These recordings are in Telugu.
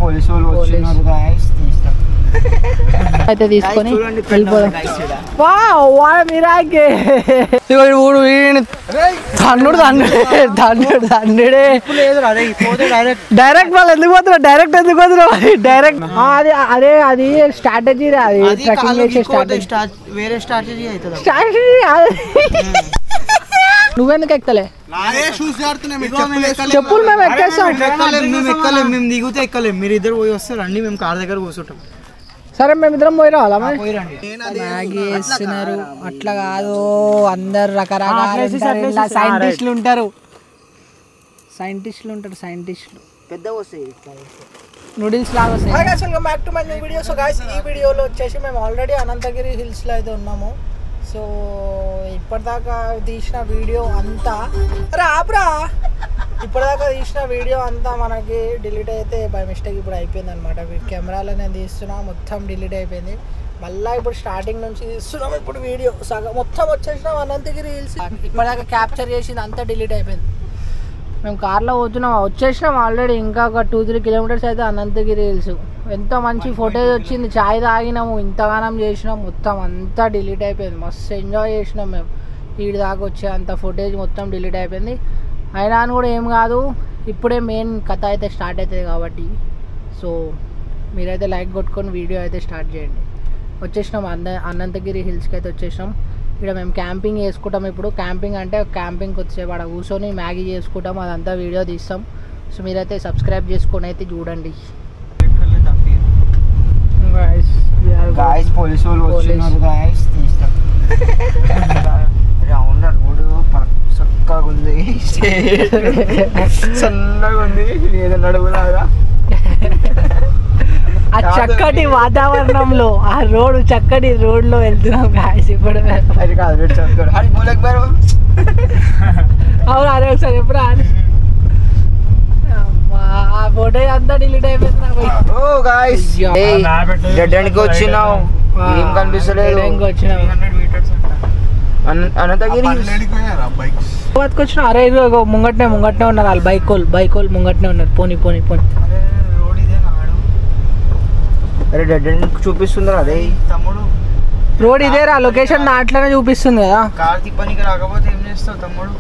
పోలీసు వాళ్ళు వచ్చినారు గాయ్స్ తీస్తాం అయితే తీసుకొని వెళ్ళిపోదాం. వావ్ వాట్ మిరాకే ఇగో ఊడు తన్నుడు డైరెక్ట్ వాళ్ళు ఎందుకు పోతున్నారు డైరెక్ట్ అది అదే అది స్ట్రాటజీ అది ట్రెక్కింగ్ చేసే స్ట్రాటజీ వేరే స్ట్రాటజీ అవుతుంది నువ్వెందుకు ఎక్కలే చెప్పులు మేము ఎక్కేస్తాం మేము దిగుతే ఎక్కలేం మీరు ఇద్దరు పోయి వస్తారు రండి మేము కార్ దగ్గర కూర్చుంటాం సరే మేమిద్దరం పోయి రావాలా మ్యాగీ వేస్తున్నారు అట్లా కాదు అందరు రకరకాల సైంటిస్టులు ఉంటారు పెద్ద వస్తాయి నూడిల్స్ లాగా వస్తాయి. Back to my new video. So guys ఈ వీడియోలో వచ్చేసి మేము ఆల్రెడీ అనంతగిరి హిల్స్లో అయితే ఉన్నాము. సో ఇప్పటిదాకా తీసిన వీడియో అంతా ఇప్పటిదాకా తీసిన వీడియో అంతా మనకి డిలీట్ అయితే బై మిస్టేక్ ఇప్పుడు అయిపోయింది అనమాట. కెమెరాలో నేను తీస్తున్నా మొత్తం డిలీట్ అయిపోయింది. మళ్ళీ ఇప్పుడు స్టార్టింగ్ నుంచి తీస్తున్నాం. ఇప్పుడు వీడియో సగం మొత్తం వచ్చేసినాం అనంతగిరి హిల్స్. ఇప్పటిదాకా క్యాప్చర్ చేసింది అంతా డిలీట్ అయిపోయింది. మేము కార్లో పోతున్నాం వచ్చేసినాం ఆల్రెడీ. ఇంకా ఒక 2-3 కిలోమీటర్స్ అయితే అనంతగిరి హిల్స్. ఎంతో మంచి ఫోటేజ్ వచ్చింది. చాయ్ తాగినాము ఇంతగానం చేసినాం మొత్తం అంతా డిలీట్ అయిపోయింది. మస్తు ఎంజాయ్ చేసినాం మేము. ఈడి దాకా వచ్చే అంత ఫోటేజ్ మొత్తం డిలీట్ అయిపోయింది. అయినా అని కూడా ఏం కాదు, ఇప్పుడే మెయిన్ కథ అయితే స్టార్ట్ అవుతుంది కాబట్టి. సో మీరైతే లైక్ కొట్టుకొని వీడియో అయితే స్టార్ట్ చేయండి. వచ్చేసినాం అనంతగిరి హిల్స్కి అయితే వచ్చేసినాం. ఇక్కడ మేము క్యాంపింగ్ చేసుకుంటాం. ఇప్పుడు క్యాంపింగ్ అంటే క్యాంపింగ్కి వచ్చేవాడు అక్కడ కూర్చొని మ్యాగీ చేసుకుంటాం, అదంతా వీడియో తీస్తాం. సో మీరైతే సబ్స్క్రైబ్ చేసుకొని అయితే చూడండి. పోలీసు వాళ్ళు వచ్చినారు గాయ్స్ తీస్తాం రోడ్డు చక్కగా ఉంది సన్నగా ఉంది ఏదో నడుములాగా. ఆ చక్కటి వాతావరణంలో ఆ రోడ్డు చక్కటి రోడ్లో వెళ్తున్నాం గాయ్స్. ఇప్పుడు అది కాదు అవును అదే ఒకసారి ఎప్పుడు ఆ ఫోటో అంతా డిలీట్ అయిపోయింది. వచ్చినావు ఏం కనిపిస్తలేదు. వచ్చిన అరే ముంగట్నే ఉన్నారు వాళ్ళు బైకోల్ ముంగట్నే ఉన్నారు. పోనీ అరే డెడ్ ఎండ్ చూపిస్తుంది అదే తమ్ముడు. రోడ్ ఇదేరా లొకేషన్ అట్లనే చూపిస్తుంది కదా. కార్ తిప్పనికి రాకపోతే ఏం చేస్తావు తమ్ముడు?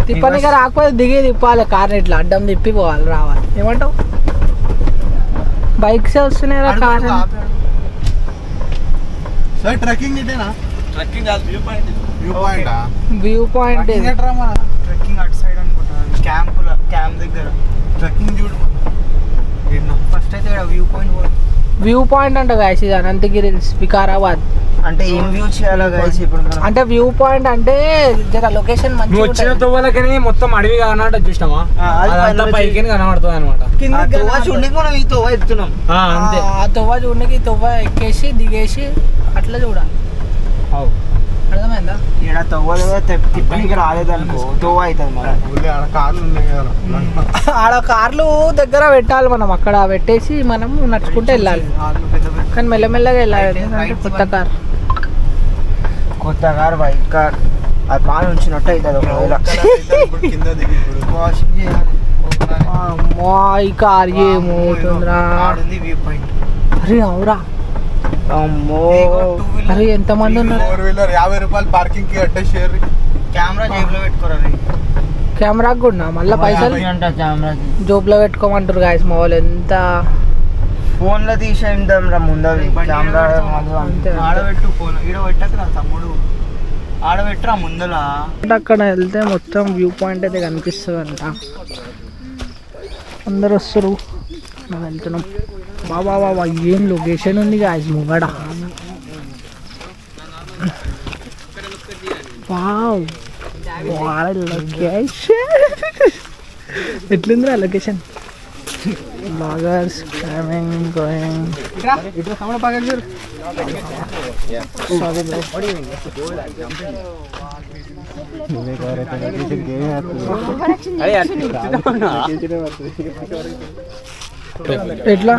తిప్పనికి రాకపోతే దిగి తిప్పాలి కార్ని, ఇట్లా అడ్డం తిప్పి పోవాలి రావాలి. ఏమంటావు? బైక్స్ వస్తున్నాయి రా కార్. వ్యూ పాయింట్ ట్రెక్కింగ్ అటు సైడ్ అనుకుంటా క్యాంప్ దగ్గర ట్రెక్కింగ్ చూడు ఫస్ట్ అయితే వ్యూ పాయింట్ అంట గాయస్. ఇది అనంతగిరి హిల్స్ వికారాబాద్. అంటే ఏం వ్యూ చేయాలో గాయస్ ఇప్పుడు అంటే వ్యూ పాయింట్ అంటే జర లొకేషన్ మంచిగా వచ్చిన తోవలకని మొత్తం అడవి కనబడ చూసినామా పైకి కనబడుతుంది అనమాట. చూడడానికి మనం ఈ తోవ ఎత్తున్నాం అంతే. ఆ తోవ చూడడానికి తోవ ఎక్కేసి దిగేసి అట్లా చూడాలి. అర్థమైందా? ఇక్కడ తోవ తిప్పడానికి రాలేదనుకో తోవ అవుతుంది. ఆడ కార్లు దగ్గర పెట్టాలి మనం, అక్కడ పెట్టేసి మనం నడుచుకుంటూ వెళ్ళాలి. కానీ మెల్లమెల్లగా వెళ్ళాలి. కొత్త కార్ బైక్ కార్ అది బాగా ఉంచినట్టు అవుతుంది. ఒకవేళ ఈ కార్ ఏమవుతుందిరా. అరే అవురా అమ్మో అరే ఎంతమంది ఉన్నారు. 50 రూపాయలు పార్కింగ్ కి అడ్డేసారు. కెమెరా జేబులో పెట్టుకోరా. కెమెరాకి కూడా మళ్ళీ పైసలు జోబులో పెట్టుకోమంటారు గాయస్ మా వాళ్ళు. ఎంత ఫోన్ లో తీసేద్దాం రా ముందవి కెమెరా ఆడబెట్టు. ఫోన్ ఈడ పెట్టకురా తమ్ముడు, ఆడబెట్టురా ముందల. అక్కడ వెళ్తే మొత్తం వ్యూ పాయింట్ అయితే కనిపిస్తుంది అంట. అందరు వస్తారు, మేము వెళ్తున్నాం. బాబా ఏం లొకేషన్ ఉంది గాయస్ ముంగడ. వావ్ లొకేషన్ ఎట్లుందిరా లొకేషన్. Vloggers coming going. ఎట్లా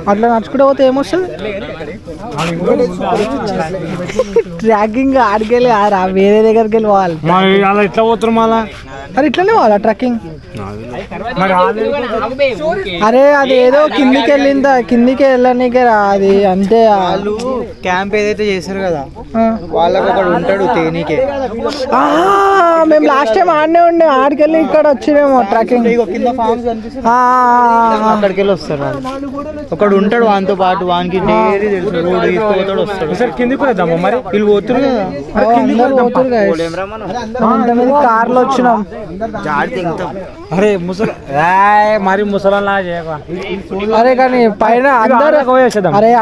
అట్లా నడుచుకుంటే పోతే ఏమొస్తుంది? ట్రాకింగ్ ఆడికెళ్ళి వేరే దగ్గరికి వెళ్ళి పోవాలి. ఎట్లా పోతారు మళ్ళా? అరే ఇట్లనే వాళ్ళ ట్రక్కింగ్ అరే అది ఏదో కిందికి వెళ్ళనీకే రా అది అంతే. వాళ్ళు క్యాంప్ ఏదైతే చేశారు కదా వాళ్ళకి ఒకడు ఉంటాడు తేనీకే. మేము లాస్ట్ టైం ఆడనే ఉండే ఆడికెళ్ళి ఇక్కడ వచ్చినేమో ట్రక్కింగ్ కింద ఫామ్స్ అక్కడికి వెళ్ళి వస్తారు. ఒకడు ఉంటాడు వానితో పాటు, వానికి డైలీ తెలుసు రోడ్డు తీసుకుపోతాడు వస్తాడు. సార్ కిందికి పోతాము మరి వీళ్ళు పోతున్నారు కదా కార్లో వచ్చినాం. అరే మరి ముసలా అరే కానీ పైన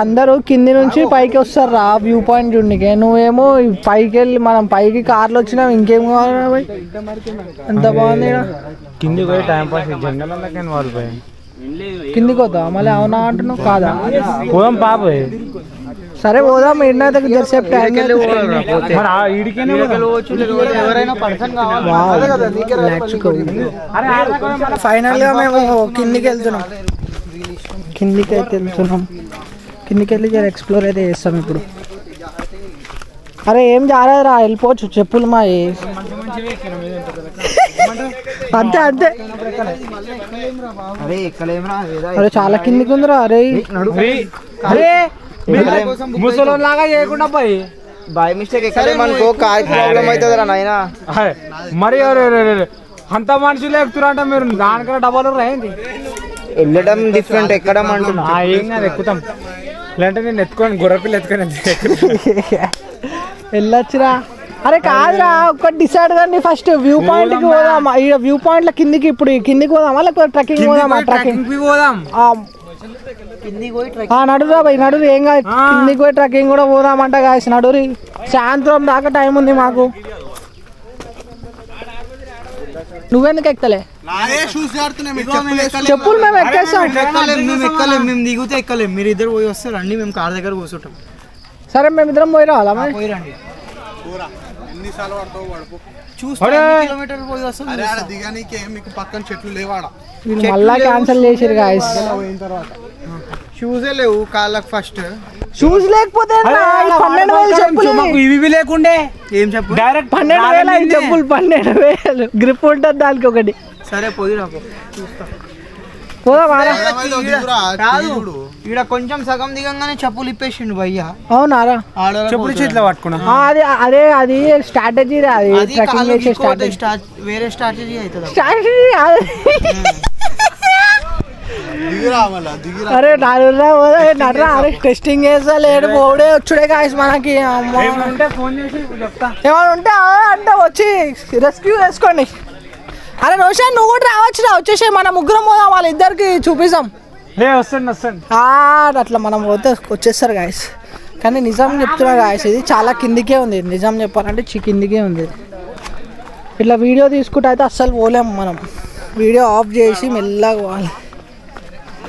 అందరూ కింది నుంచి పైకి వస్తారు రా వ్యూ పాయింట్ చూడనికే. నువ్వేమో పైకి వెళ్ళి మనం పైకి కార్లో వచ్చినాం ఇంకేం కావాలి. ఎంత బాగుంది కిందికి పోయి టైం పాస్ జంగల్ వాళ్ళు పోయి కిందికి వద్దా మళ్ళీ అవునా అంటున్నావు కాదా? పోదాం పాప. సరే పోదాం. ఎన్నైతే జరసేపు టైం ఫైనల్ గా మేము కిందికి వెళ్తున్నాం. కిందికి వెళ్ళి ఎక్స్ప్లోర్ అయితే చేస్తాం ఇప్పుడు. అరే ఏం జాలేదురా వెళ్ళిపోవచ్చు చెప్పులు మా అంతే. అరే చాలా కిందికి ఉందిరా. అరే ముసలాగా చేయకుండా పోయి బై మిస్టేక్ ఎక్కలేమనుకో కార్ ప్రాబ్లం అవుతుంది రా నాయన. మరి అంత మనుషులు ఎక్కుతారంట మీరు దానికన్నా డబ్బాలు రాయండి. వెళ్ళడం డిఫరెంట్ ఎక్కడం అంటున్నా. ఏం కాదు ఎక్కుతాం. లేదంటే నేను ఎత్తుకొని గుర్రపిల్లి ఎత్తుకొని వెళ్ళొచ్చురా. అరే కాదురా ఒక్కటి డిసైడ్ కానీ ఫస్ట్ వ్యూ పాయింట్ కి పోదామా? ఈ వ్యూ పాయింట్ లో కిందికి ఇప్పుడు కిందికి పోదామా లేకపోతే ట్రెక్కింగ్ పోదామా? ట్రెక్కింగ్ పోదాం. నడురా భయ్ నడురు ఏం కాదు. కిందికి పోయి ట్రెక్కింగ్ కూడా పోదామంట గాయస్. నడురి సాయంత్రం దాకా టైం ఉంది మాకు. నువ్వెందుకు ఎక్కలే? చెప్పులు మేము ఎక్కేస్తాం. మేము దిగుతే ఎక్కలేం. మీరు ఇద్దరు పోయి వస్తారు రండి, మేము కార్ దగ్గర కూర్చుంటాం. సరే మేమిద్దరం పోయి రావాలా? పోయిరండి. మళ్ళా క్యాన్సల్ చేసిరు గాయస్. షూసే లేవు కాళ్ళకి. ఫస్ట్ షూస్ లేకపోతే 12,000 చెప్పులు ఇవి లేకుండే ఏం చెప్పు డైరెక్ట్ 12,000 చెప్పులు 12,000 గ్రిప్ ఉంటుంది దానికి ఒకటి. సరే పోయిరా ఈడ కొంచెం సగం దిగంగానే చెప్పులు ఇప్పేసిండు భయ్యా. అవునారా? చెప్పులు చేతిలో పట్టుకున్నా. అది స్ట్రాటజీ రా. అది ట్రెక్కింగ్ చేసే స్ట్రాటజీ. వేరే స్ట్రాటజీ అవుతుంది. అరే నడరా అరే టెస్టింగ్ చేస్తా లేడు పోడే వచ్చుడే కాయస్ మనకి. ఏమైనా ఉంటే అంటే వచ్చి రెస్క్యూ చేసుకోండి. అరే రోషన్ నువ్వు కూడా రావచ్చురా. వచ్చేసే మనం ముగ్గురం పోదాం వాళ్ళ ఇద్దరికి చూపిస్తాం. అట్లా మనం పోతే వచ్చేస్తారు గాయస్. కానీ నిజం చెప్తున్నా గాయస్ ఇది చాలా కిందికే ఉంది. నిజం చెప్పాలంటే కిందికే ఉంది. ఇట్లా వీడియో తీసుకుంటే అయితే అస్సలు పోలేము మనం. వీడియో ఆఫ్ చేసి మెల్లగా పోవాలి.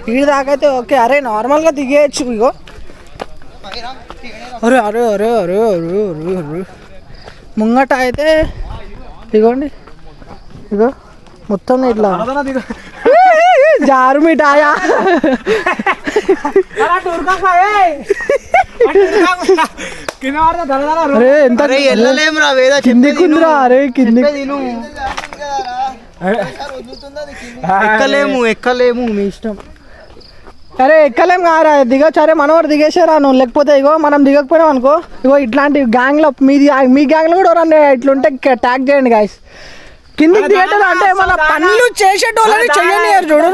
వీడి దాకైతే ఓకే. అరే నార్మల్గా దిగేయచ్చు. ఇగో అరే అరే అరే అరే అరే అరే అరే ముంగట అయితే ఇగోండి. ఇగో మొత్తం ఇట్లా జారు మిఠాయా. అరే ఎంత కిందికి ఉందిరా. అరే కిందికి ఎక్కలేము మీ ఇష్టం. అరే ఎక్కలేం కారా దిగొచ్చు. అరే మనవాడు దిగేసారా నువ్వు. లేకపోతే ఇగో మనం దిగకపోయినాం అనుకో ఇగో ఇట్లాంటి గ్యాంగ్లో మీ గ్యాంగ్లో కూడా ఎవరన్నా ఇట్లుంటే ట్యాగ్ చేయండి గాయస్. కిందికి దిగేటోళ్ళు అంటే మన పనులు చేసేటోళ్ళని చెయ్యనియరు చూడు.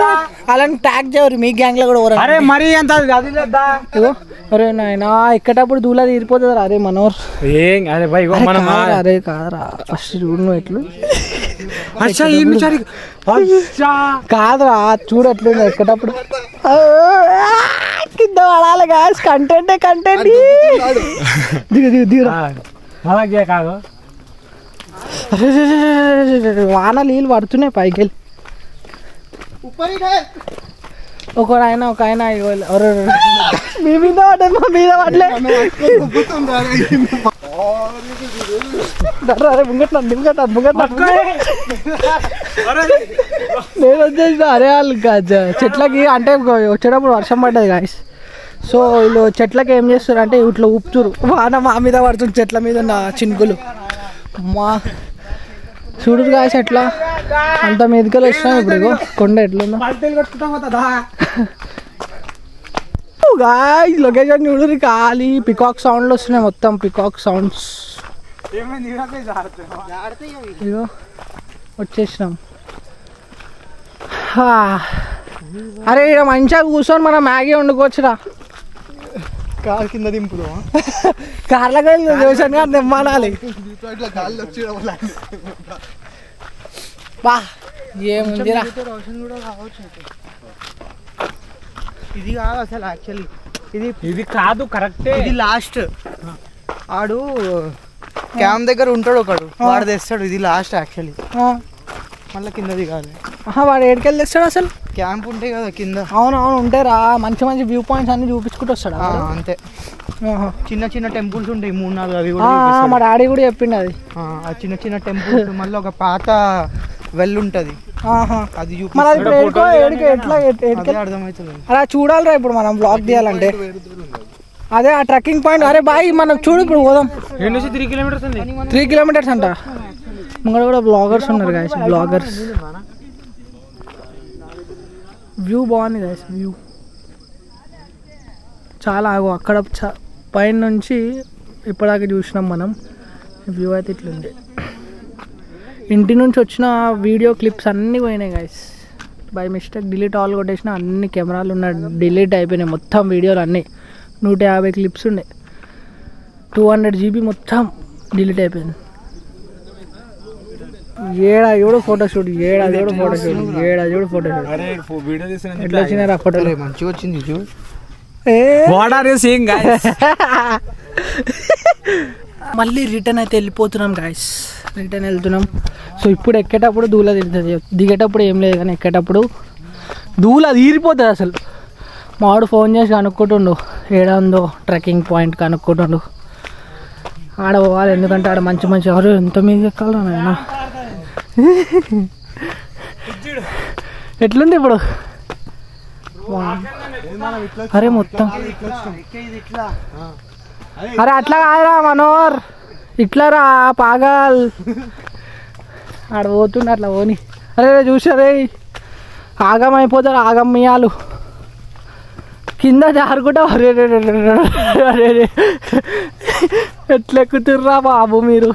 అలాంటి ట్యాగ్ చేయరు మీ గ్యాంగ్ లో కూడా. అరే మరి అంత ఇగో అరే నాయనా ఎక్కటప్పుడు దూలా తీరిపోతుంది. అరే మనోర్ అరే కాదరా ఫస్ట్ చూడు నువ్వు ఎట్లు కాదురా చూడు ఎట్లుంది ఎక్కటప్పుడు. కింద పడాలి గాయస్. కంటెంట్ దిగు దిగురా. కాదు వాన నీళ్ళు పడుతున్నాయి పైకి వెళ్ళి. ఒక ఆయన మీ మీద పడ్డది మా మీద పడలే. నేను వచ్చేసిన అరే వాళ్ళు చెట్లకి అంటే వచ్చేటప్పుడు వర్షం పడ్డది గాయస్. సో వీళ్ళు చెట్లకి ఏం చేస్తారు అంటే ఇట్లా ఊపుతురు. వాన మా మీద పడుతుంది చెట్ల మీద ఉన్న చినుకులు. అమ్మా చూడు గాయస్ ఎట్లా అంత మీదకలు వచ్చినాం ఇప్పుడు ఇగో కొండ ఎట్లుందో గాయస్ లొకేషన్ చూడు ఖాళీ పికాక్ సౌండ్లు వస్తున్నాయి మొత్తం పికాక్ సౌండ్స్ ఇగో వచ్చేసినాం అరే ఇక్కడ మంచిగా కూర్చొని మనం మ్యాగీ వండుకోవచ్చురా కాలు కింద దింపుదా కార్లకి రోషన్ గారు నిమ్మానాలి బా ఏముందిరా ఇది కాదు అసలు యాక్చువల్లీ ఇది కాదు కరెక్టే ఇది లాస్ట్ ఆడు క్యాంప్ దగ్గర ఉంటాడు ఒకడు వాడు తెస్తాడు ఇది లాస్ట్ యాక్చువల్లీ మళ్ళీ కింద దిగాలి వాడు ఏడికెళ్ళి తెస్తాడు అసలు క్యాంప్ ఉంటాయి కదా కింద అవును ఉంటాయిరా మంచి మంచి వ్యూ పాయింట్స్ అన్ని చూపించుకుంటూ వస్తాడు అంతే చిన్న చిన్న టెంపుల్స్ ఉంటాయి 3-4 అవి మా డాడీ కూడా చెప్పిండు అది ఆ చిన్న చిన్న టెంపుల్స్ మళ్ళీ ఒక పాత వెల్ ఉంటది అది అర్థమవుతుంది అలా చూడాలిరా ఇప్పుడు మనం బ్లాగ్ తీయాలంటే అదే ఆ ట్రెక్కింగ్ పాయింట్ అరే బాయ్ మనం చూడు ఇప్పుడు పోదాం 3 కిలోమీటర్స్ ఉంది 3 కిలోమీటర్స్ అంట ముంగడ కూడా బ్లాగర్స్ ఉన్నారు గాయస్ బ్లాగర్స్ వ్యూ బాగుంది గాయస్ వ్యూ చాలా అక్కడ పైన నుంచి ఇప్పటిదాకా చూసినాం మనం వ్యూ అయితే ఇట్లుంది ఇంటి నుంచి వచ్చిన వీడియో క్లిప్స్ అన్నీ పోయినాయి guys by mistake delete all కొట్టేసిన అన్ని కెమెరాలు ఉన్న డిలీట్ అయిపోయినాయి మొత్తం వీడియోలు అన్నీ 150 క్లిప్స్ ఉండే 200 GB మొత్తం డిలీట్ అయిపోయింది ఏడా ఫోటోషూట్ ఎట్లా వచ్చినారా ఫోటోలు మంచిగా వచ్చింది చూ మళ్ళీ రిటర్న్ అయితే వెళ్ళిపోతున్నాం గాయస్ రిటర్న్ వెళ్తున్నాం సో ఇప్పుడు ఎక్కేటప్పుడు దూల తిరుగుతుంది దిగేటప్పుడు ఏం లేదు కానీ ఎక్కేటప్పుడు దూల తీరిపోతుంది అసలు మావాడు ఫోన్ చేసి కనుక్కుంటుండు ఏడా ఉందో ట్రెక్కింగ్ పాయింట్ కనుక్కుంటుండు ఆడ పోవాలి ఎందుకంటే ఆడ మంచి మంచి ఎవరు ఎంత మీద ఎక్కాలి నాయన ఎట్లుంది ఇప్పుడు అరే మొత్తం అరే అట్లా కాదురా మనోర్ ఇట్లా రా పాగాల్ ఆడ పోతుండే అట్లా పోని అరే చూసారే ఆగం అయిపోతారు ఆగమ్యాలు కింద జారుకుంటా అరే ఎట్లా ఎక్కుతుర్రా బాబు మీరు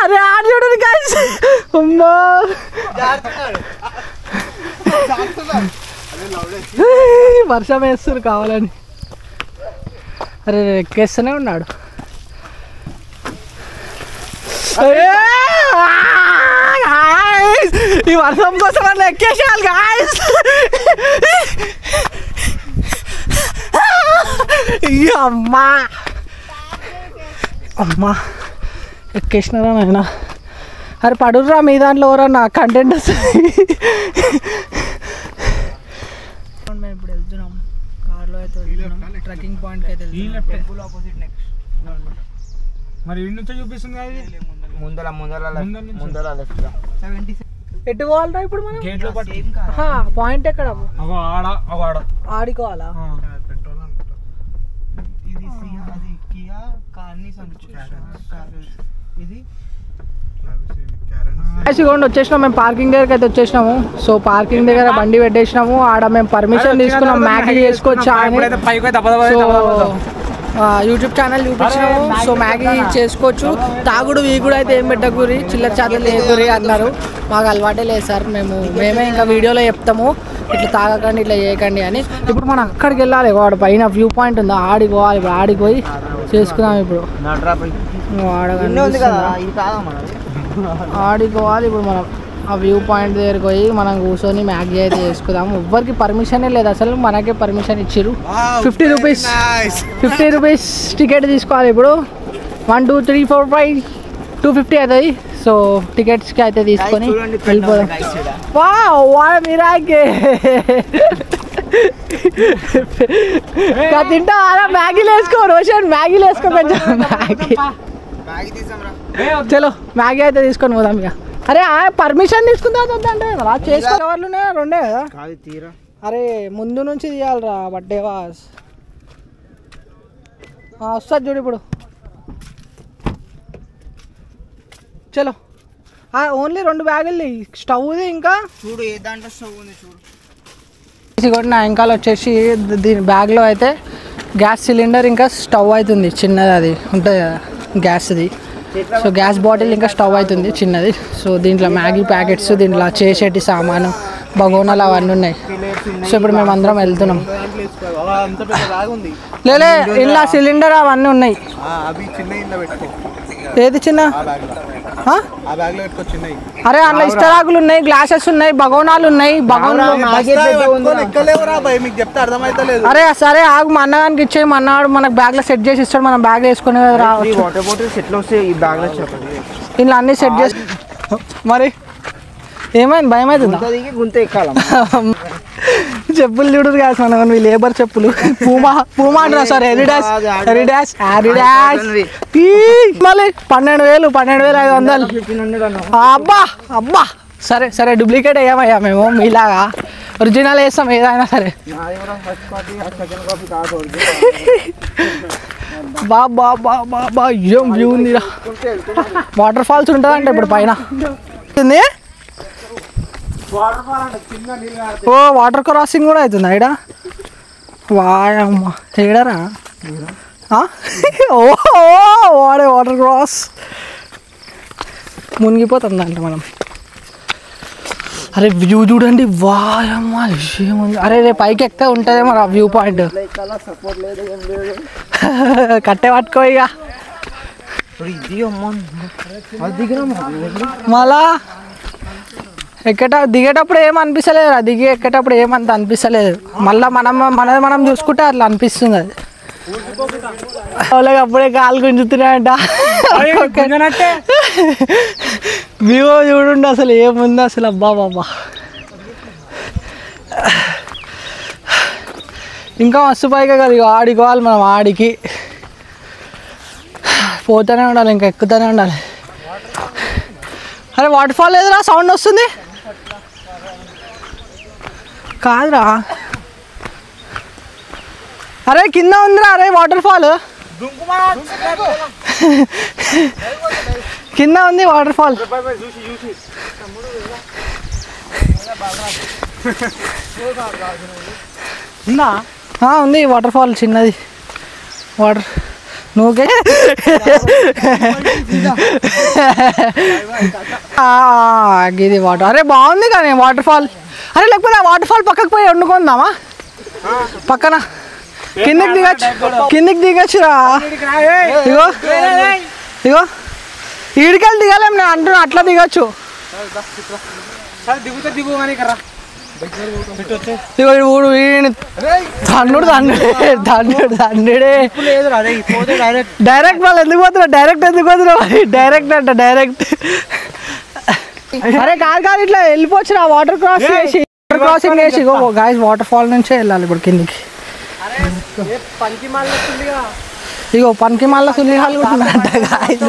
అరే ఆడు చూడండి గాయ్స్ అమ్మా వర్షం వేస్తారు కావాలని అరే ఎక్కేస్తూనే ఉన్నాడు ఈ వర్షం కోసం అట్లా ఎక్కేసేయాలి గాయ్స్ అమ్మా అమ్మా ఎక్కేసినారా నాయన అరే పడుర్రా మీ దాంట్లో ఎవరన్నా కంటెంట్ వస్తుంది మేము ఇప్పుడు వెళ్తున్నాం కార్లో అయితే వెళ్తున్నాం ట్రెక్కింగ్ పాయింట్కి అయితే టెంపుల్ ఆపోజిట్ నెక్స్ట్ మరి ఇల్లు నుంచి చూపిస్తుంది ముందర లెఫ్ట్ 76 ఎటు పోవాలరా ఇప్పుడు మనం గేట్ లో పాయింట్ ఎక్కడ ఆడుకోవాలా పెట్రోల్ అనుకుంటా ఇది అది కియా కార్ని ఇది ఇదిగోండి వచ్చేసినాం మేము పార్కింగ్ దగ్గరికి అయితే వచ్చేసినాము సో పార్కింగ్ దగ్గర బండి పెట్టేసినాము ఆడ మేము పర్మిషన్ తీసుకున్నాం మ్యాగీ చేసుకోవచ్చా అని యూట్యూబ్ ఛానల్ చూపించినాము సో మ్యాగీ చేసుకోవచ్చు తాగుడు వీగుడు అయితే ఏం పెట్టకూరి చిల్లర చాతలు లేకురి అన్నారు మాకు అలవాటే లేదు సార్ మేమే ఇంకా వీడియోలో చెప్తాము ఇట్లా తాగకండి ఇట్లా చేయకండి అని ఇప్పుడు మనం అక్కడికి వెళ్ళాలి వాడు పైన వ్యూ పాయింట్ ఉందా ఆడికి పోవాలి ఇప్పుడు ఆడికి పోయి చేసుకుందాం ఇప్పుడు ఆడికి పోవాలి ఇప్పుడు మనం ఆ వ్యూ పాయింట్ దగ్గరికి పోయి మనం కూర్చొని మ్యాగీ అయితే చేసుకుందాం ఎవ్వరికి పర్మిషనే లేదు అసలు మనకే పర్మిషన్ ఇచ్చిర్రు 50 రూపీస్ టికెట్ తీసుకోవాలి ఇప్పుడు 1 2 3 4 5 250 అవుతుంది సో టికెట్స్కి అయితే తీసుకొని వెళ్ళిపోదాం తింటా మ్యాగీలు వేసుకో రోషన్ మ్యాగీలు వేసుకో కొంచెం చలో మ్యాగీ అయితే తీసుకొని పోదాం ఇక అరే పర్మిషన్ తీసుకుందా అంటే అలా చేసుకునే వాళ్ళు రెండే కదా అరే ముందు నుంచి తీయాలరా బట్టే వాస్ వస్తుంది చూడు ఇప్పుడు. చలో ఓన్లీ 2 బ్యాగులు స్టవ్ది ఇంకా చూడు ఏ దాంట్లో స్టవ్ ఉంది చూడు. కూడా నా వెనకాల వచ్చేసి దీని బ్యాగ్లో అయితే గ్యాస్ సిలిండర్ ఇంకా స్టవ్ అవుతుంది చిన్నది, అది ఉంటుంది కదా గ్యాస్ది. సో గ్యాస్ బాటిల్ ఇంకా స్టవ్ అవుతుంది చిన్నది. సో దీంట్లో మ్యాగీ ప్యాకెట్స్, దీంట్లో చేసేటి సామాను, బగోనాలు అవన్నీ ఉన్నాయి. సో ఇప్పుడు మేము అందరం వెళ్తున్నాం. లేలే ఇలా సిలిండర్ అవన్నీ ఉన్నాయి. ఏది చిన్న? అరే అందులో ఇస్తరాకులు ఉన్నాయి, గ్లాసెస్ ఉన్నాయి, బగోనాలు ఉన్నాయి. అరే సరే ఆగు, మా అన్నగానికి ఇచ్చేయి, మా అన్నగాడు మనకు బ్యాగ్ లో సెట్ చేసి ఇస్తాడు, మనం బ్యాగ్ వేసుకుని వాటర్ బాటిల్స్ ఎట్లా వస్తాయి ఈ బ్యాగ్ లో చెప్పండి. ఇలా అన్ని సెట్ చేసి. మరి ఏమైంది, భయం అవుతుందా? చెప్పులు చూడరు కాదు మనం, లేబర్ చెప్పులు. పూమా అంటారా? సార్ ఎరిడాస్ మళ్ళీ 12,500. అబ్బా అబ్బా సరే సరే డూప్లికేట్ అయ్యామయ్యా మేము మీలాగా, ఒరిజినల్ వేస్తాం ఏదైనా సరే. బాబా బాబా ఏం వ్యూ ఉంది. వాటర్ ఫాల్స్ ఉంటుందంట ఇప్పుడు పైన. ఓ వాటర్ క్రాసింగ్ కూడా అవుతుంది ఇక్కడ. వాయమ్మ ఏడరా? ఓ వాడే వాటర్ క్రాస్ మునిగిపోతుందంట మనం. అరే వ్యూ చూడండి, వాయమ్మ ఏముంది. అరే రేపు పైకి ఎక్క ఉంటుంది మరి ఆ వ్యూ పాయింట్. కట్టే పట్టుకో ఇక. మళ్ళా దిగేటప్పుడు ఏం అనిపిస్తలేదు, దిగి ఎక్కేటప్పుడు ఏమంత అనిపిస్తలేదు. మళ్ళీ మనం చూసుకుంటే అట్లా అనిపిస్తుంది. అది వాళ్ళకి అప్పుడే కాలు గుంజుతున్నాయంట. వ్యూ చూడండి అసలు ఏముంది అసలు. అబ్బా బాబా ఇంకా మస్తు పైగా కదా. ఆడుకోవాలి మనం, ఆడికి పోతూనే ఉండాలి, ఇంకా ఎక్కుతూనే ఉండాలి. అరే వాటర్ ఫాల్ లేదురా, సౌండ్ వస్తుంది. కాదురా, అరే కింద ఉందిరా. అరే వాటర్ ఫాల్ కింద ఉంది, వాటర్ ఫాల్ ఉంది. వాటర్ ఫాల్ చిన్నది. వాటర్ నువ్వుకే ఇది వాటర్. అరే బాగుంది కానీ వాటర్ ఫాల్. అరే లేకపోతే ఆ వాటర్ ఫాల్ పక్కకు పోయి వండుకుందామా? పక్కన కిందికి దిగచ్చురా. ఇగో ఇగో ఈడికెళ్ళి దిగాలేం నేను అంటున్నా, అట్లా దిగచ్చు. ఇగో ఊడు దండుడే డైరెక్ట్. వాళ్ళు ఎందుకు పోతున్నారు? డైరెక్ట్ ఎందుకు పోతున్నారు? డైరెక్ట్ అంట, డైరెక్ట్. అరే కాదు ఇట్లా వెళ్ళిపోవచ్చు వాటర్ క్రాసింగ్ చేసి. గాయస్ వాటర్ ఫాల్ నుంచే వెళ్ళాలి ఇప్పుడు కిందికి. ఇగో పనికి మళ్ళీ సులిహాలు ఉంటుందంట గాయస్.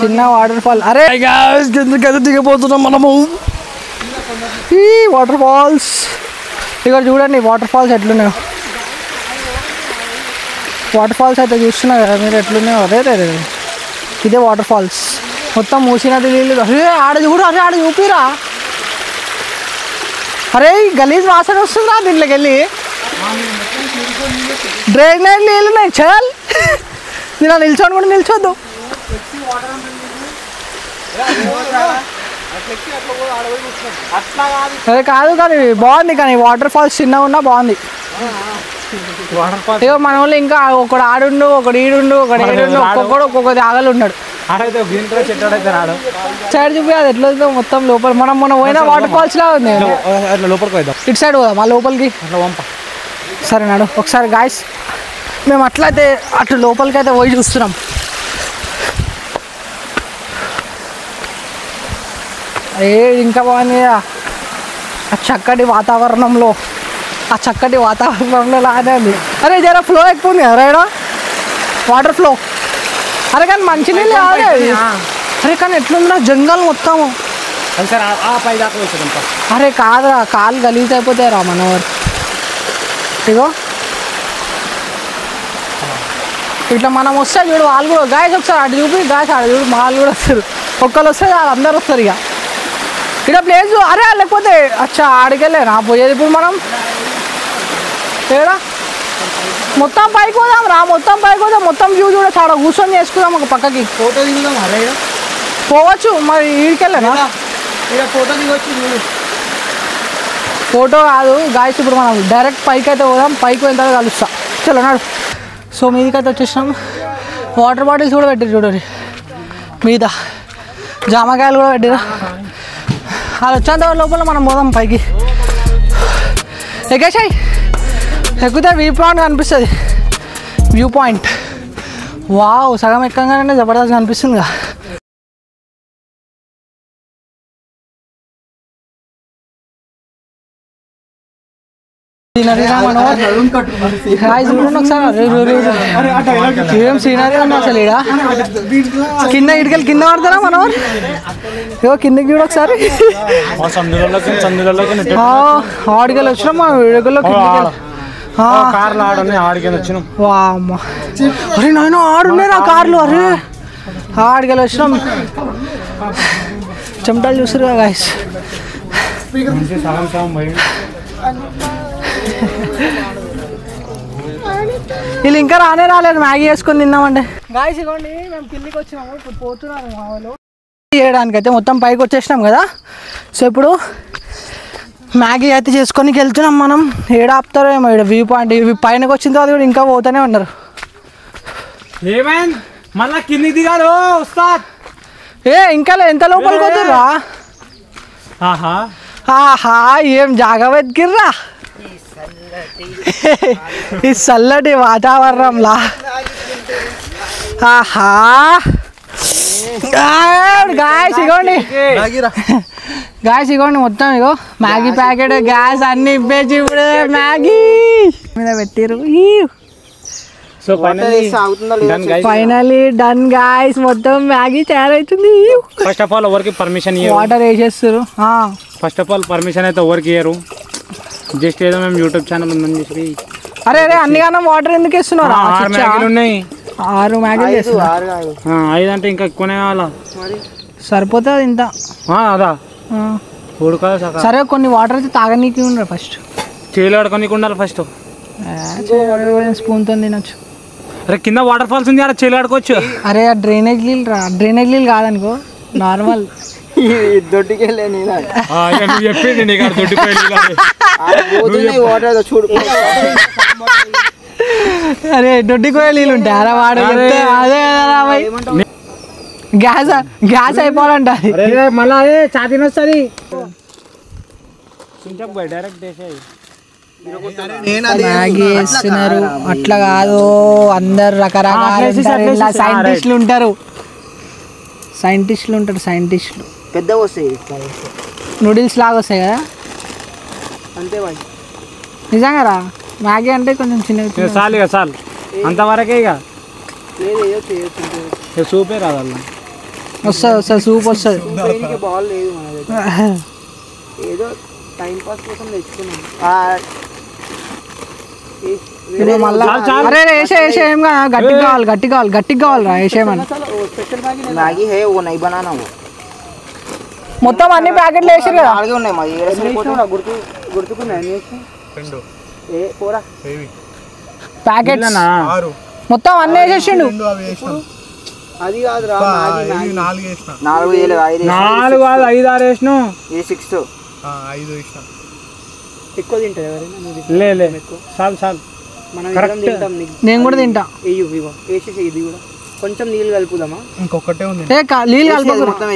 చిన్న వాటర్ ఫాల్. అరే గాయస్ కిందకైతే దిగిపోతున్నాం మనము. ఈ వాటర్ ఫాల్స్ ఇక్కడ చూడండి, వాటర్ ఫాల్స్ ఎట్లున్నాయో. వాటర్ ఫాల్స్ అయితే చూస్తున్నా కదా మీరు ఎట్లున్నాయో. అదే అదే ఇదే వాటర్ ఫాల్స్. మొత్తం మూసినది నీళ్ళు. అరే ఆడ చూడు, అరే ఆడ చూపిరా. అరే గలీజ్ వాసన వస్తుందా దీంట్లోకి వెళ్ళి? డ్రైనేజ్ నీళ్ళు ఉన్నాయి. చల్ నేను నిల్చొని కూడా నిల్చొద్దు. అదే కాదు కానీ బాగుంది, కానీ వాటర్ ఫాల్స్ చిన్నగా ఉన్నా బాగుంది. ఇక మన వాళ్ళు ఇంకా ఒకడు ఆడుండు, ఒకడు ఈడుండు, ఒకడు ఏడుండు, ఒక్కొక్కడు ఒక్కొక్కటి ఆగలు ఉన్నాడు. సైడ్ చూపి అది ఎట్లా మొత్తం లోపల. మనం పోయిన వాటర్ ఫాల్స్ లా ఉంది. ఇటు సైడ్ పోదాం మా లోపలికి. సరే నాడు ఒకసారి గాయస్, మేము అట్లయితే అటు లోపలికి అయితే పోయి చూస్తున్నాం. ఇంకా బాగుంది ఆ చక్కటి వాతావరణంలో. లానే ఉంది. అరే జర ఫ్లో ఎక్కువ ఉంది కదా రైడా, వాటర్ ఫ్లో. అరే కానీ మంచినీళ్ళు కాదు. అరే కానీ ఎట్లుందా జంగల్ మొత్తము. అరే కాదురా, కాలు గలీజ్ అయిపోతాయి రా మనవారు. ఇగో ఇట్లా మనం వస్తే చూడు వాళ్ళు కూడా గాయస్ ఒకసారి అటు చూపి గాయస్ ఆడ చూడు వాళ్ళు కూడా వస్తారు ఒక్కరు వస్తే అందరు వస్తారు ఇక ఇక్కడ ప్లేస్ అరే లేకపోతే అచ్చా ఆడికెళ్ళేనా పోయేది ఇప్పుడు మనం ఏడా మొత్తం పైకి పోదాం రా మొత్తం పైకి పోదాం మొత్తం వ్యూ చూడొచ్చు ఆడ కూర్చొని చేసుకుందాం ఒక పక్కకి ఫోటో దిగుదాం అరే పోవచ్చు మరి ఈడికెళ్ళానా ఇక్కడ ఫోటో దిగొచ్చు చూడు ఫోటో కాదు గాయస్ ఇప్పుడు మనం డైరెక్ట్ పైకి అయితే పోదాం పైకి పోయిన తర్వాత కలుస్తా చలో నాడు సో మీదికైతే వచ్చేసినాం వాటర్ బాటిల్స్ కూడా పెట్టారు చూడండి మీద జామకాయలు కూడా పెట్టారు అది వచ్చేంత లోపల మనం పోదాం పైకి ఎక్కేసాయి ఎక్కితే వ్యూ పాయింట్ కనిపిస్తుంది వ్యూ పాయింట్ వావ్ సగం ఎక్కగానే జబర్దస్త్ కనిపిస్తుందిగా సీనరీ చూడండి ఒకసారి ఏం సీనరీ ఉన్నా అసలు ఇక కింద ఇటుకలు కింద పడతారా మనోరు ఏవో కిందకి చూడు ఒకసారి ఆడికెళ్ళి వచ్చినాం మనం ఇటుకల్లో కార్లు ఆడికెళ్ళి వచ్చినాం వామ్మ అరే నాయన ఆడున్నారా కార్లు అరే ఆడికెళ్ళి వచ్చినాం చెమటలు చూస్తారు కదా గాయస్ వీళ్ళు ఇంకా రాలేదు మ్యాగీ వేసుకొని తిన్నామండి గాయస్ ఇవ్వండి మేము కిందికి వచ్చినాము ఇప్పుడు పోతున్నాము మా వాళ్ళు చేయడానికి అయితే మొత్తం పైకి వచ్చేసినాం కదా సో ఇప్పుడు మ్యాగీ అయితే చేసుకొని వెళ్తున్నాం మనం ఏడ ఆపుతారో ఏమో ఇక్కడ వ్యూ పాయింట్ ఇవి పైనకి వచ్చిన తర్వాత కూడా ఇంకా పోతూనే ఉన్నారు ఏమైంది మళ్ళా కిందికి దిగారు ఉస్తాద్ ఇంకా ఎంత లోపలికి వద్దురా ఆహా ఏం జాగా వెతికిర్రా ఈ చల్లటి వాతావరణంలా ఆహా గాయస్ ఇగోండి మొత్తం ఇగో మ్యాగీ ప్యాకెట్ గ్యాస్ అన్ని ఇప్పేసి ఇప్పుడు మ్యాగీ మీద పెట్టిరు సో ఫైనలీ డన్ గాయస్ మొత్తం మ్యాగీ తయారైతుంది ఫస్ట్ ఆఫ్ ఆల్ ఎవరికి పర్మిషన్ వాటర్ వేసేస్తారు ఫస్ట్ ఆఫ్ ఆల్ పర్మిషన్ అయితే ఎవరికి ఇయ్యరు జస్ట్ ఏదో మేము యూట్యూబ్ ఛానల్ ఉందని చెప్పి అరే అన్నిగానో వాటర్ ఎందుకు వేస్తున్నారు 6 మ్యాగీలు ఉన్నాయి 6 మ్యాగీలు 5 అంటే ఇంకా ఎక్కువనే కావాలా సరిపోతుంది ఇంత అదా సరే కొన్ని వాటర్ అయితే తాగనీకి ఉండరు ఫస్ట్ చేలు ఆడుకోనికి ఉండాలి ఫస్ట్ స్పూన్తో తినొచ్చు అరే కింద వాటర్ ఫాల్స్ ఉంది అక్కడ చేలు ఆడుకోవచ్చు అరే ఆ డ్రైనేజ్ నీళ్ళు కాదనుకో నార్మల్ దొడ్డికెళ్ళే చెప్పింది నీకు అరే దొడ్డికి పోయే నీళ్ళు ఉంటాయి అరే వాడు అదే గ్యాస్ అయిపోవాలంట మళ్ళీ అదే చాతిని వస్తుంది డైరెక్ట్ మ్యాగీ వేస్తున్నారు అట్లా కాదు అందరు రకరకాల సైంటిస్టులు ఉంటారు సైంటిస్టులు పెద్దగా వస్తాయి నూడిల్స్ లాగా వస్తాయి కదా అంతే నిజంగా రా మ్యాగీ అంటే కొంచెం చిన్నగా చాలు ఇక చాలు అంతవరకే ఇక సూపే రాదు వస్తుంది సూప్ వస్తుంది బాగాలేదు ఏదో టైం పాస్ కోసం తెచ్చుకున్నాం అరే వేసే ఏం గట్టి కావాలిరా వేసేమని మ్యాగీ హే ఓ నై బనానా మొత్తం అన్ని ప్యాకెట్లు వేసారు కదా అలాగే ఉన్నాయి మరి గుర్తుకున్నాయి ప్యాకెట్స్ మొత్తం అన్ని వేసేసిండు అది కాదురా 4 కాదు 5 6 వేసినాం 6 5 వేసిన ఎక్కువ తింటారు ఎవరైనా లే చాలు మనం నేను కూడా తింటా వేసేసి ఇది కూడా కొంచెం నీళ్ళు కలుపుదామా ఇంకొకటే ఉంది నీళ్ళు కలుపు మొత్తం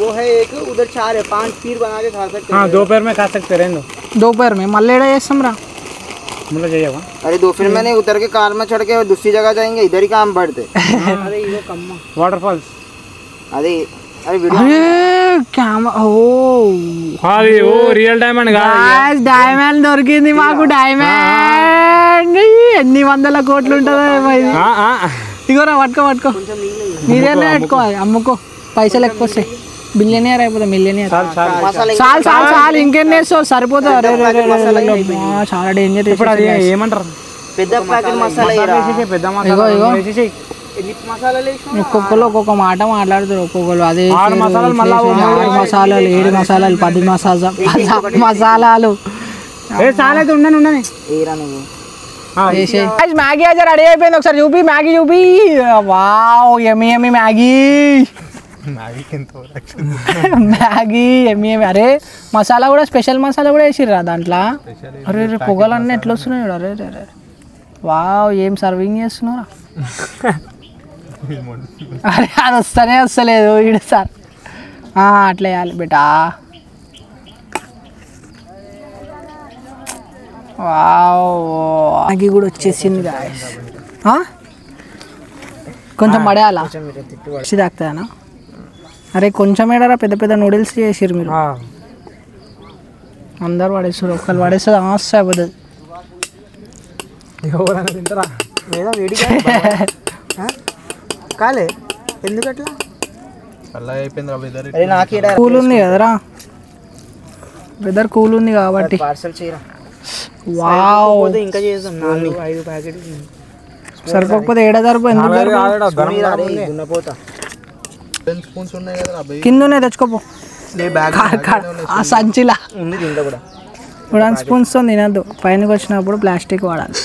वो है एक उधर 4 है 5 खीर बना के खा सकते हैं दोपहर में खा सकते हैं दोपहर में मल्ले చేస్తాం రా मतलब जाइएगा अरे दोपहर में नहीं उतर के कार में चढ़ के दूसरी जगह जाएंगे इधर ही काम बढ़ते अरे ये कम्मा वाटरफॉल्स अरे अरे क्या ओ రియల్ డైమండ్ గాయ్స్ డైమండ్ దొరికింది మాకు డైమండ్ ఎన్ని వందల కోట్లు ఉంటుందో ఇది ఇగోరా పట్టుకో మీరేనా పెట్టుకోవాలి అమ్ముకో పైసలు ఎక్కువ వస్తాయి బిలియనియర్ అయిపోతా మిలియనియర్ మసాలా చాలు ఇంకెన్ని వేస్తావు సరిపోతా చాలా డేంజర్ ఇప్పుడు అది ఏమంటారు పెద్ద ప్యాకెట్ మసాలా పెద్ద ఇగో ఇగో ఎన్ని మసాలాలు ఒక్కొక్కరు ఒక్కొక్క మాట మాట్లాడుతారు ఒక్కొక్కరు అదే 6 మసాలాలు మళ్ళా 6 మసాలాలు 7 మసాలాలు 10 మసాలాలు చాలైతే ఉండని ఏరా నువ్వు మ్యాగీ అయితే రెడీ అయిపోయింది ఒకసారి చూపి మ్యాగీ చూపి వావ్ యమ్మీ యమ్మీ మ్యాగీ మ్యాగీ యమ్మీ యమ్మీ అరే మసాలా కూడా స్పెషల్ మసాలా కూడా వేసిర్రా దాంట్లో అరే రే పొగలన్నీ ఎట్లా వస్తున్నాయి అరే రే వావ్ ఏం సర్వింగ్ చేస్తున్నారా అరే అది వస్తలేదు ఈడు సార్ అట్లా వేయాలి బేటా వావ్ మ్యాగీ కూడా వచ్చేసింది గాయస్ కొంచెం పడేయాలా తాకుతానా అరే కొంచెం ఏడారా పెద్ద పెద్ద నూడిల్స్ చేసిర్రు మీరు అందరు పడేస్తారు ఒక్కరు పడేస్తుంది ఆస్త అయిపోతుంది తింటారా లేదా వేడిగా కాలే ఎందుకట్లా కూల్ ఉంది కదరా వెదర్ కూల్ ఉంది కాబట్టి పార్సల్ చేయరా వావ్ ఇంకా చేద్దాం 4-5 ప్యాకెట్ సరిపోకపోతే ఏడా సరిపో ఎందుకు కిందనే తెచ్చుకోపో ఆ సంచిలా ఉంది దీంట్లో కూడా ఇప్పుడు స్పూన్స్ తో తినద్దు పైనకి వచ్చినప్పుడు ప్లాస్టిక్ వాడాలి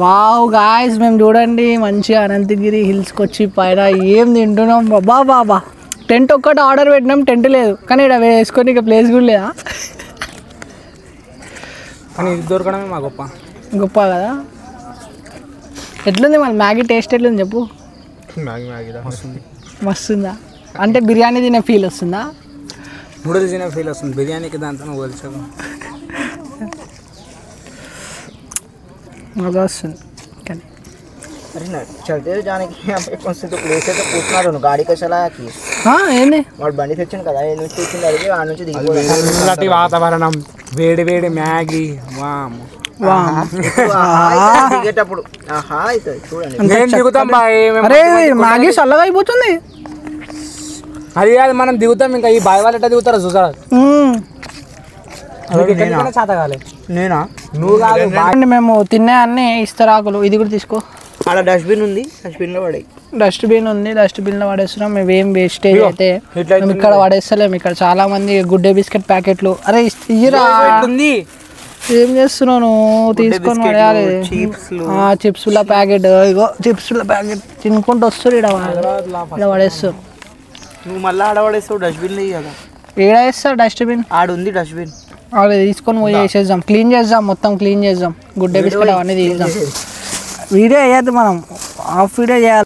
వావ్ గాయస్ మేము చూడండి మంచిగా అనంతగిరి హిల్స్కి వచ్చి పైన ఏం తింటున్నాం బాబా టెంట్ ఒక్కటి ఆర్డర్ పెట్టినాం టెంట్ లేదు కానీ ఇక్కడ వేసుకొని ఇక ప్లేస్ కూడా లేదా కానీ ఇది దొరకడమే మా గొప్ప కదా ఎట్లుంది మన మ్యాగీ టేస్ట్ ఎట్లుంది చెప్పు మస్తుందా అంటే బిర్యానీ తినే ఫీల్ వస్తుందా నూడిల్స్ తినే ఫీల్ వస్తుంది బిర్యానీకి దాంతో పోల్చదు అది వస్తుంది కానీ अरे ना चलते जाने की यहाँ पे कौन से तो प्लेस है तो पूछना दोनों गाड़ी का चला की ఏంది వాడు బండి తెచ్చాను కదా ఏ నుంచి తెచ్చింది అడిగి ఆ నుంచి దిగిపోయాడు చల్లటి వాతావరణం వేడి వేడి మ్యాగీ వామ్ దిగేటప్పుడు ఆహా అవుతుంది చూడండి నేను దిగుతాం అరే మ్యాగీ చల్లగా అయిపోతుంది అది కాదు మనం దిగుతాం ఇంకా ఈ బాయ్ వాళ్ళు ఎట్లా దిగుతారో చూసారా చేత కాలే నేనా నువ్వు కాదు మేము తినే అన్ని ఇస్తరాకులు ఇది కూడా తీసుకో అలా డస్ట్బిన్ ఉంది డస్ట్బిన్ లో పడే డస్ట్బిన్ ఉంది డస్ట్బిన్ లో పడేస్తున్నాం మేము ఏం వేస్టేజ్ అయితే మేము ఇక్కడ పడేస్తలేము ఇక్కడ చాలా మంది గుడ్డే బిస్కెట్ ప్యాకెట్లు అరే ఇయ్యరా ఏం చేస్తున్నాను తీసుకొని పడేయాలి చిప్స్ల ప్యాకెట్ ఇగో చిప్స్ల ప్యాకెట్ తినుకుంటూ వస్తారు ఇక్కడ పడేస్తారు నువ్వు మళ్ళీ ఆడ పడేస్తావు డస్ట్బిన్ కదా ఏడ వేస్తారు డస్ట్బిన్ ఆడుంది డస్ట్బిన్ అవి తీసుకొని పోయి వేసేద్దాం క్లీన్ చేద్దాం మొత్తం క్లీన్ చేద్దాం గుడ్డే బిస్కెట్ అవన్నీ తీద్దాం వీడియో వేయద్దు మనం హాఫ్ వీడియో చేయాలి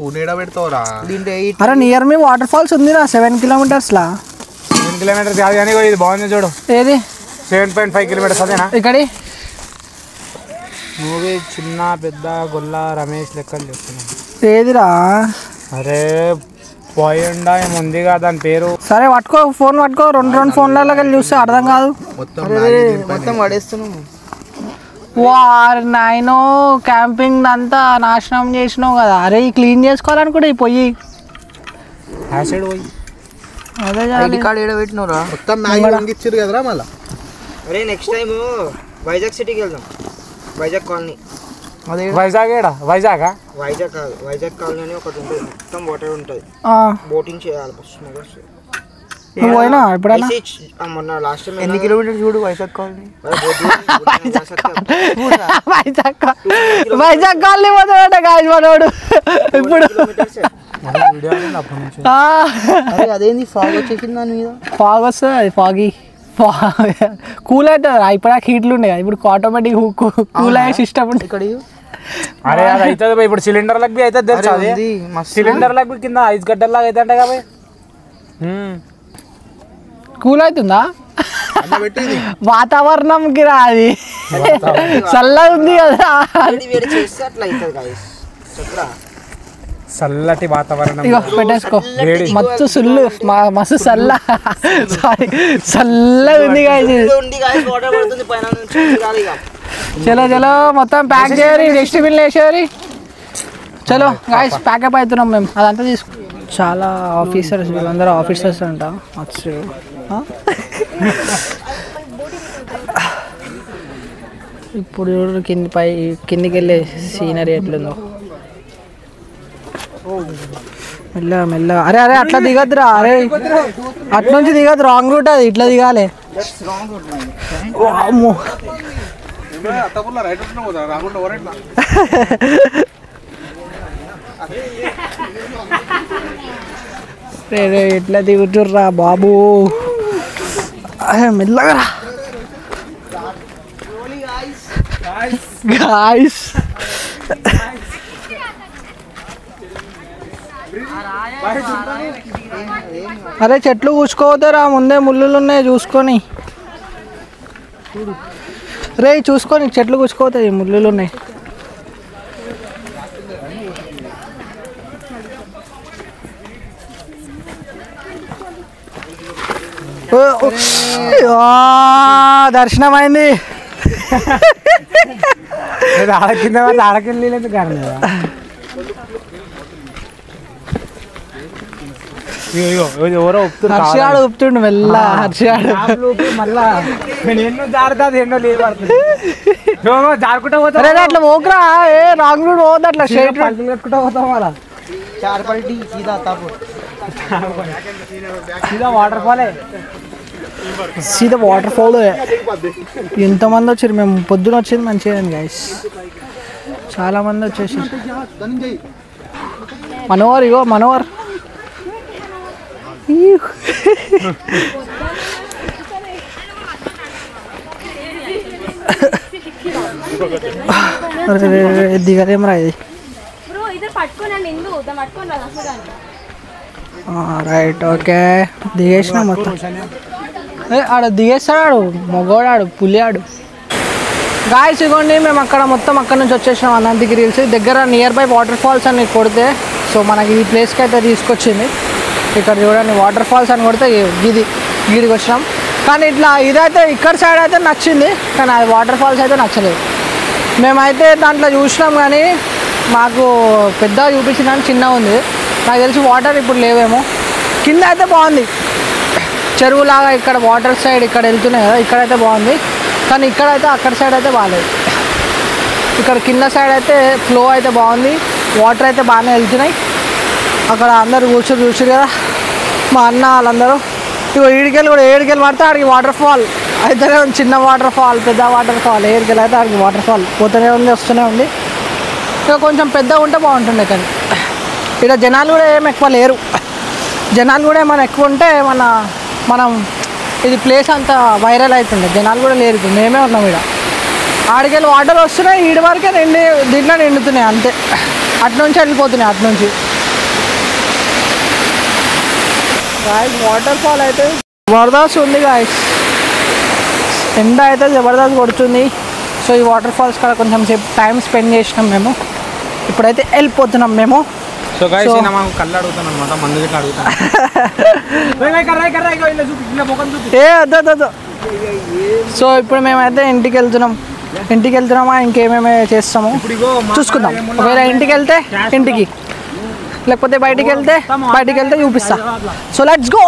అరే నియర్ మీ వాటర్ ఫాల్స్ ఉంది రా 7 kilometers లా 7 kilometers కాదు కానీ ఇది బాగుంది చూడు ఏది 7.5 kilometers అదేనా ఇక్కడి నువ్వే చిన్న పెద్ద గొల్ల రమేష్ లెక్కలు చెప్తున్నావు ఏదిరా అరే పోయిండా ఏముంది కదా దాని పేరు సరే పట్టుకో ఫోన్ పట్టుకో రెండు ఫోన్లలో వెళ్ళి చూస్తే అర్థం కాదు మొత్తం పడేస్తున్నావు వారు నాయనో క్యాంపింగ్ అంతా నాశనం చేసినావు కదా అరే క్లీన్ చేసుకోవాలనుకుంటే ఈ పొయ్యి యాసిడ్ పోయి అదే ఐడి కార్డ్ ఏడ పెట్టినవురా మొత్తం మ్యాగీ ఇచ్చారు కదరా మళ్ళా అరే నెక్స్ట్ టైం వైజాగ్ సిటీకి వెళ్దాం వైజాగ్ కాలనీ అదే వైజాగ్ ఏడా వైజాగ్ కాదు వైజాగ్ కాలనీ అని ఒకటి ఉంటుంది మొత్తం వాటర్ ఉంటుంది బోటింగ్ చేయాలి బస్ నువ్వు పోయినా ఎప్పుడైనా మొన్న లాస్ట్ టైం ఎన్ని కిలోమీటర్స్ చూడు వైజాగ్ కాలనీ వైజాగ్ కాలనీ పోతాడట గాయస్ మనోడు ఇప్పుడు అదేంది ఫాగ్ వచ్చేసింది దాని మీద ఫాగ్ వస్తుంది అది ఫాగీ కూల్ అవుతుంది ఇప్పుడు హీట్లు ఉండే ఇప్పుడు ఆటోమేటిక్ కూల్ అయ్యే సిస్టమ్ ఉంటుంది ఇక్కడ అరే అది అవుతుంది ఇప్పుడు సిలిండర్ లగ్బి అవుతుంది తెలుసా సిలిండర్ లగ్బి కింద ఐస్ గడ్డల్లాగా అయితే అంటే కాబట్టి కూల్ అవుతుందా వాతావరణంకి రా అది చల్లగా ఉంది కదా చల్లటి వాతావరణం ఇగో పెట్టేసుకో మస్తు సుల్లు మస్తు సారీ చల్లగా ఉంది చలో చలో మొత్తం ప్యాక్ చేయరు డస్ట్బిన్ వేసేవారి చలో గాయస్ ప్యాకప్ అవుతున్నాం మేము అదంతా తీసుకు చాలా ఆఫీసర్స్ వీళ్ళందరూ ఆఫీసర్స్ అంట వచ్చి ఇప్పుడు కిందికి వెళ్ళే సీనరీ ఎట్లుందో మెల్ల మెల్ల అరే అరే అట్లా దిగద్దురా అరే అట్నుంచి దిగద్దు రాంగ్ రూట్ అది ఇట్లా దిగాలి ఎట్లా దిగుతుర్రా బాబు మెల్లగా గాయ్స్ అరే చెట్లు కూసుకోవద్దురా ముందే ముళ్ళులు ఉన్నాయి చూసుకొని రే చూసుకొని చెట్లు కూసుకోవతాయి ముళ్ళులు ఉన్నాయి దర్శనం అయింది కింద ఆడకెళ్ళి కారణం ఎవరో హర్షాడు ఊపుతుండు మెల్ల హర్షాడు మళ్ళా ఎన్నో జారుతుంది ఎన్నో లేదు జారుకుంటా పోతా అట్లా పోకురా ఏ రాంగ్ రూట్ పోవద్దు అట్లా స్ట్రైట్ కట్టుకుంటా పోతాం అలా సీదా వాటర్ ఫాలే సీదా వాటర్ ఫాల్ ఎంతమంది వచ్చారు మేము పొద్దున వచ్చేది మంచిగా గైస్ చాలా మంది వచ్చేసి మనోహర్ ఇగో మనోహర్ దిగదేమరా ఇది రైట్ ఓకే దిగేసిన మొత్తం ఆడ దిగేస్తాడు మగోడాడు పులియాడు గాయస్ ఇగోండి మేము అక్కడ మొత్తం అక్కడ నుంచి వచ్చేసినాం అనంతగిరి హిల్స్ దగ్గర నియర్ బై వాటర్ ఫాల్స్ అని కొడితే సో మనకి ఈ ప్లేస్కి అయితే తీసుకొచ్చింది ఇక్కడ చూడండి వాటర్ ఫాల్స్ అని కొడితే గీడికి వచ్చినాం కానీ ఇట్లా ఇదైతే ఇక్కడ సైడ్ అయితే నచ్చింది కానీ అది వాటర్ ఫాల్స్ అయితే నచ్చలేదు మేమైతే దాంట్లో చూసినాం కానీ మాకు పెద్దగా చూపించింది కానీ చిన్నగా ఉంది నాకు తెలిసి వాటర్ ఇప్పుడు లేవేమో కింద అయితే బాగుంది చెరువులాగా ఇక్కడ వాటర్ సైడ్ ఇక్కడ వెళ్తున్నాయి కదా ఇక్కడైతే బాగుంది కానీ ఇక్కడైతే అక్కడ సైడ్ అయితే బాగాలేదు ఇక్కడ కింద సైడ్ అయితే ఫ్లో అయితే బాగుంది వాటర్ అయితే బాగానే వెళ్తున్నాయి అక్కడ అందరు చూసారు కదా మా అన్న వాళ్ళందరూ ఇగో ఈడికెళ్ళి కూడా ఏడికెళ్ళి పడితే ఆడికి వాటర్ ఫాల్ అయితేనే ఉంది చిన్న వాటర్ ఫాల్ పెద్ద వాటర్ ఫాల్ ఏడికెళ్ళి అయితే ఆడికి వాటర్ ఫాల్ పోతూనే ఉంది వస్తూనే ఉంది ఇక కొంచెం పెద్దగా ఉంటే బాగుంటుండే కానీ ఇక్కడ జనాలు కూడా ఏం ఎక్కువ లేరు జనాలు కూడా ఏమైనా ఎక్కువ ఉంటే మనం ఇది ప్లేస్ అంతా వైరల్ అవుతుండే జనాలు కూడా లేరు ఇప్పుడు మేమే ఉన్నాం ఇక్కడ ఆడికెళ్ళి వాటర్ వస్తున్నాయి ఈడి వరకే దీంట్లో నిండుతున్నాయి అంతే అటునుంచి వెళ్ళిపోతున్నాయి అటునుంచి గాయస్ వాటర్ ఫాల్ అయితే జబర్దస్త్ ఉంది గాయస్ ఎండ అయితే జబర్దస్త్ కొడుతుంది సో ఈ వాటర్ ఫాల్స్ కూడా కొంచెం సేపు టైం స్పెండ్ చేసినాం మేము ఇప్పుడైతే వెళ్ళిపోతున్నాం మేము సో గైస్ కళ్ళు అడుగుతాను అనమాట మందు గిట్లా అడుగుతాను సో ఇప్పుడు మేమైతే ఇంటికి వెళ్తున్నామా ఇంకేమేమి చేస్తాము చూసుకుందాం ఒకవేళ ఇంటికి వెళ్తే ఇంటికి లేకపోతే బయటికి వెళ్తే చూపిస్తా సో లెట్స్ గో.